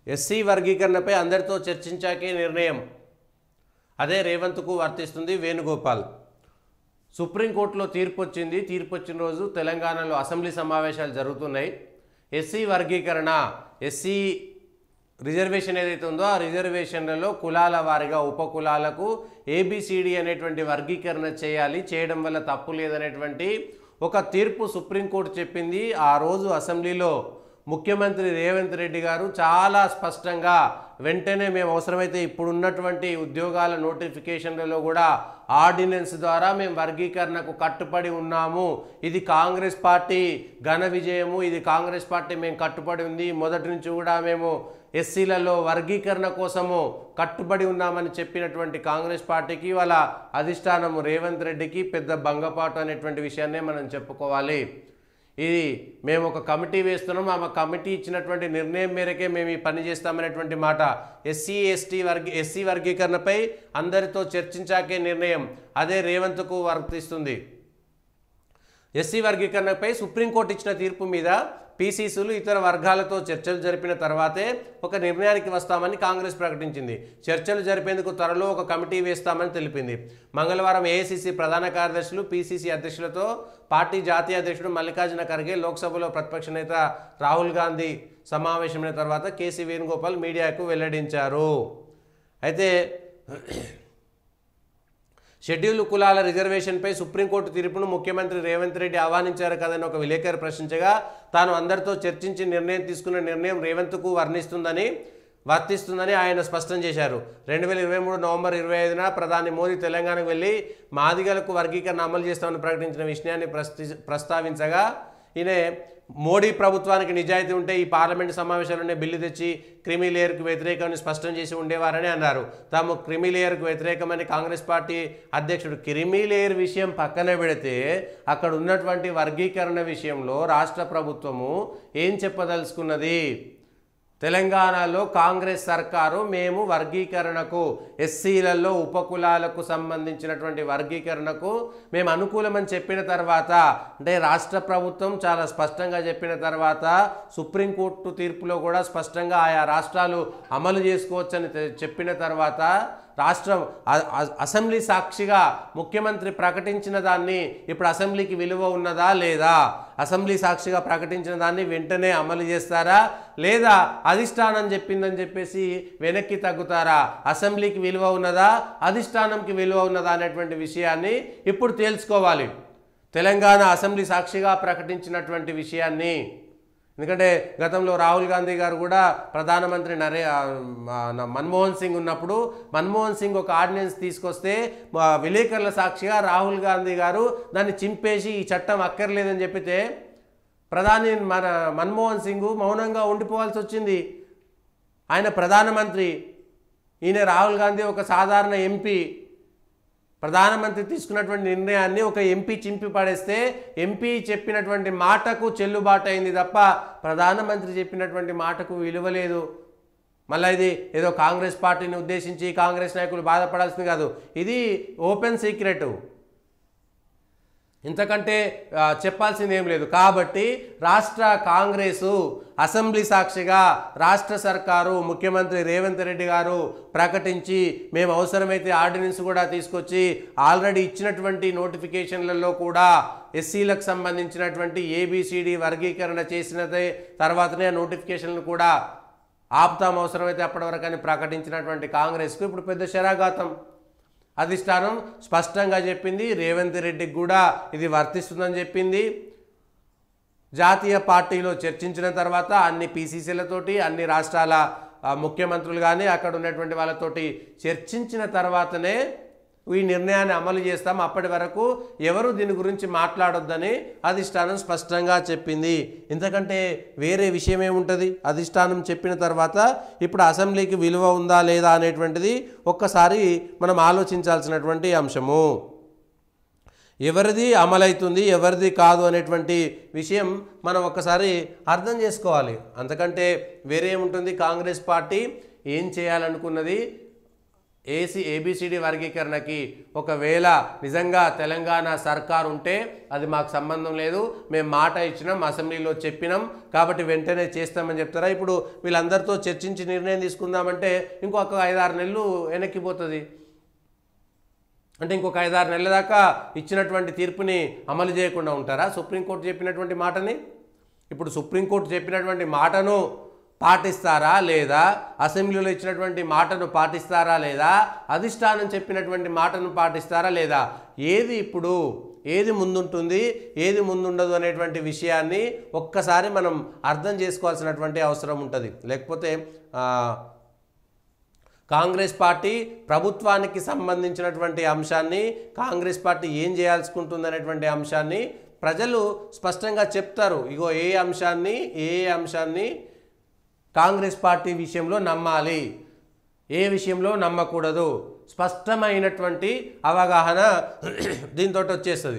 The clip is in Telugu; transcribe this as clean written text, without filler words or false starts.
ఎస్సీ వర్గీకరణపై అందరితో చర్చించాకే నిర్ణయం, అదే రేవంత్కు వర్తిస్తుంది వేణుగోపాల్. సుప్రీంకోర్టులో తీర్పు వచ్చింది. తీర్పు వచ్చిన రోజు తెలంగాణలో అసెంబ్లీ సమావేశాలు జరుగుతున్నాయి. ఎస్సీ వర్గీకరణ, ఎస్సీ రిజర్వేషన్ ఏదైతే ఉందో ఆ రిజర్వేషన్లలో కులాల వారిగా ఉపకులాలకు ఏబిసిడి అనేటువంటి వర్గీకరణ చేయాలి, చేయడం వల్ల తప్పు లేదనేటువంటి ఒక తీర్పు సుప్రీంకోర్టు చెప్పింది. ఆ రోజు అసెంబ్లీలో ముఖ్యమంత్రి రేవంత్ రెడ్డి గారు చాలా స్పష్టంగా వెంటనే మేము అవసరమైతే ఇప్పుడున్నటువంటి ఉద్యోగాల నోటిఫికేషన్లలో కూడా ఆర్డినెన్స్ ద్వారా మేము వర్గీకరణకు కట్టుబడి ఉన్నాము, ఇది కాంగ్రెస్ పార్టీ ఘన విజయము, ఇది కాంగ్రెస్ పార్టీ మేము కట్టుబడి ఉంది, మొదటి నుంచి కూడా మేము ఎస్సీలలో వర్గీకరణ కోసము కట్టుబడి ఉన్నామని చెప్పినటువంటి కాంగ్రెస్ పార్టీకి వాళ్ళ అధిష్టానము రేవంత్ రెడ్డికి పెద్ద భంగపాటు అనేటువంటి విషయాన్నే మనం చెప్పుకోవాలి. ఇది మేము ఒక కమిటీ వేస్తున్నాం, ఆ కమిటీ ఇచ్చినటువంటి నిర్ణయం మేరకే మేము ఈ పని చేస్తామనేటువంటి మాట. ఎస్సీ వర్గీకరణపై అందరితో చర్చించాకే నిర్ణయం, అదే రేవంత్కు వర్తిస్తుంది. ఎస్సీ వర్గీకరణపై సుప్రీంకోర్టు ఇచ్చిన తీర్పు మీద పీసీసీలు ఇతర వర్గాలతో చర్చలు జరిపిన తర్వాతే ఒక నిర్ణయానికి వస్తామని కాంగ్రెస్ ప్రకటించింది. చర్చలు జరిపేందుకు త్వరలో ఒక కమిటీ వేస్తామని తెలిపింది. మంగళవారం ఏఐసీసీ ప్రధాన కార్యదర్శులు, పీసీసీ అధ్యక్షులతో పార్టీ జాతీయ అధ్యక్షుడు మల్లికార్జున ఖర్గే, లోక్సభలో ప్రతిపక్ష నేత రాహుల్ గాంధీ సమావేశమైన తర్వాత కేసీ వేణుగోపాల్ మీడియాకు వెల్లడించారు. అయితే షెడ్యూల్ కులాల రిజర్వేషన్పై సుప్రీంకోర్టు తీర్పును ముఖ్యమంత్రి రేవంత్ రెడ్డి ఆహ్వానించారు కదని ఒక విలేకరు ప్రశ్నించగా, తాను అందరితో చర్చించి నిర్ణయం తీసుకున్న నిర్ణయం రేవంత్కు వర్తిస్తుందని ఆయన స్పష్టం చేశారు. 2023 నవంబర్ 25న ప్రధాని మోదీ తెలంగాణకు వెళ్ళి మాదిగలకు వర్గీకరణ అమలు చేస్తామని ప్రకటించిన విషయాన్ని ప్రస్తావించగా, ఈయన మోడీ ప్రభుత్వానికి నిజాయితీ ఉంటే ఈ పార్లమెంటు సమావేశాల్లోనే బిల్లు తెచ్చి క్రిమీ లేయర్కు వ్యతిరేకమని స్పష్టం చేసి ఉండేవారని అన్నారు. తాము క్రిమీ లేయర్కు వ్యతిరేకమని కాంగ్రెస్ పార్టీ అధ్యక్షుడు, క్రిమీ లేయర్ విషయం పక్కన పెడితే అక్కడ ఉన్నటువంటి వర్గీకరణ విషయంలో రాష్ట్ర ప్రభుత్వము ఏం చెప్పదలుచుకున్నది? తెలంగాణలో కాంగ్రెస్ సర్కారు మేము వర్గీకరణకు, ఎస్సీలలో ఉపకులాలకు సంబంధించినటువంటి వర్గీకరణకు మేము అనుకూలమని చెప్పిన తర్వాత, అంటే రాష్ట్ర ప్రభుత్వం చాలా స్పష్టంగా చెప్పిన తర్వాత సుప్రీంకోర్టు తీర్పులో కూడా స్పష్టంగా ఆయా రాష్ట్రాలు అమలు చేసుకోవచ్చని చెప్పిన తర్వాత రాష్ట్రం అసెంబ్లీ సాక్షిగా ముఖ్యమంత్రి ప్రకటించిన దాన్ని ఇప్పుడు అసెంబ్లీకి విలువ ఉన్నదా లేదా? అసెంబ్లీ సాక్షిగా ప్రకటించిన దాన్ని వెంటనే అమలు చేస్తారా, లేదా అధిష్టానం చెప్పిందని చెప్పేసి వెనక్కి తగ్గుతారా? అసెంబ్లీకి విలువ ఉన్నదా, అధిష్టానంకి విలువ ఉన్నదా అనేటువంటి విషయాన్ని ఇప్పుడు తేల్చుకోవాలి. తెలంగాణ అసెంబ్లీ సాక్షిగా ప్రకటించినటువంటి విషయాన్ని, ఎందుకంటే గతంలో రాహుల్ గాంధీ గారు కూడా ప్రధానమంత్రి మన్మోహన్ సింగ్ ఉన్నప్పుడు మన్మోహన్ సింగ్ ఒక ఆర్డినెన్స్ తీసుకొస్తే విలేకరుల సాక్షిగా రాహుల్ గాంధీ గారు దాన్ని చింపేసి ఈ చట్టం అక్కర్లేదని చెప్పితే ప్రధాని మన్మోహన్ సింగ్ మౌనంగా ఉండిపోవాల్సి వచ్చింది. ఆయన ప్రధానమంత్రి, ఈయన రాహుల్ గాంధీ ఒక సాధారణ ఎంపీ. ప్రధానమంత్రి తీసుకున్నటువంటి నిర్ణయాన్ని ఒక ఎంపీ చింపి పడేస్తే ఎంపీ చెప్పినటువంటి మాటకు చెల్లుబాటు అయింది తప్ప ప్రధానమంత్రి చెప్పినటువంటి మాటకు విలువ లేదు. మళ్ళీ ఇది ఏదో కాంగ్రెస్ పార్టీని ఉద్దేశించి కాంగ్రెస్ నాయకులు బాధపడాల్సింది కాదు, ఇది ఓపెన్ సీక్రెట్, ఇంతకంటే చెప్పాల్సింది ఏం లేదు. కాబట్టి రాష్ట్ర కాంగ్రెసు అసెంబ్లీ సాక్షిగా రాష్ట్ర సర్కారు ముఖ్యమంత్రి రేవంత్ రెడ్డి గారు ప్రకటించి మేము అవసరమైతే ఆర్డినెన్స్ కూడా తీసుకొచ్చి ఆల్రెడీ ఇచ్చినటువంటి నోటిఫికేషన్లలో కూడా ఎస్సీలకు సంబంధించినటువంటి ఏబిసిడి వర్గీకరణ చేసినదే తర్వాతనే నోటిఫికేషన్లు కూడా ఆపుతాం అవసరమైతే అప్పటి వరకు అని ప్రకటించినటువంటి కాంగ్రెస్కు ఇప్పుడు పెద్ద శరాఘాతం. అధిష్టానం స్పష్టంగా చెప్పింది, రేవంత్ రెడ్డికి కూడా ఇది వర్తిస్తుందని చెప్పింది. జాతీయ పార్టీలో చర్చించిన తర్వాత అన్ని పీసీసీలతోటి, అన్ని రాష్ట్రాల ముఖ్యమంత్రులు కానీ అక్కడ ఉన్నటువంటి వాళ్ళతోటి చర్చించిన తర్వాతనే ఈ నిర్ణయాన్ని అమలు చేస్తాం, అప్పటి వరకు ఎవరు దీని గురించి మాట్లాడొద్దని అధిష్టానం స్పష్టంగా చెప్పింది. ఇంతకంటే వేరే విషయం ఏముంటుంది? అధిష్టానం చెప్పిన తర్వాత ఇప్పుడు అసెంబ్లీకి విలువ ఉందా లేదా అనేటువంటిది ఒక్కసారి మనం ఆలోచించాల్సినటువంటి అంశము. ఎవరిది అమలవుతుంది, ఎవరిది కాదు అనేటువంటి విషయం మనం ఒక్కసారి అర్థం చేసుకోవాలి. అంతకంటే వేరే ఏముంటుంది? కాంగ్రెస్ పార్టీ ఏం చేయాలనుకున్నది ఏబిసిడి వర్గీకరణకి ఒకవేళ నిజంగా తెలంగాణ సర్కార్ ఉంటే అది మాకు సంబంధం లేదు, మేము మాట ఇచ్చినాం, అసెంబ్లీలో చెప్పినాం కాబట్టి వెంటనే చేస్తామని చెప్తారా? ఇప్పుడు వీళ్ళందరితో చర్చించి నిర్ణయం తీసుకుందామంటే ఇంకొక 5-6 నెలలు వెనక్కిపోతుంది. అంటే ఇంకొక 5-6 నెలల దాకా ఇచ్చినటువంటి తీర్పుని అమలు చేయకుండా ఉంటారా సుప్రీంకోర్టు చెప్పినటువంటి మాటని? ఇప్పుడు సుప్రీంకోర్టు చెప్పినటువంటి మాటను పాటిస్తారా లేదా? అసెంబ్లీలో ఇచ్చినటువంటి మాటను పాటిస్తారా లేదా? అధిష్టానం చెప్పినటువంటి మాటను పాటిస్తారా లేదా? ఏది ముందుంటుంది, ఏది ముందుండదు అనేటువంటి విషయాన్ని ఒక్కసారి మనం అర్థం చేసుకోవాల్సినటువంటి అవసరం ఉంటుంది. లేకపోతే కాంగ్రెస్ పార్టీ ప్రభుత్వానికి సంబంధించినటువంటి అంశాన్ని, కాంగ్రెస్ పార్టీ ఏం చేయాల్సుకుంటుంది అనేటువంటి అంశాన్ని ప్రజలు స్పష్టంగా చెప్తారు. ఇగో ఏ అంశాన్ని కాంగ్రెస్ పార్టీ విషయంలో నమ్మాలి, ఏ విషయంలో నమ్మకూడదు, స్పష్టమైనటువంటి అవగాహన దీంతో వచ్చేస్తుంది.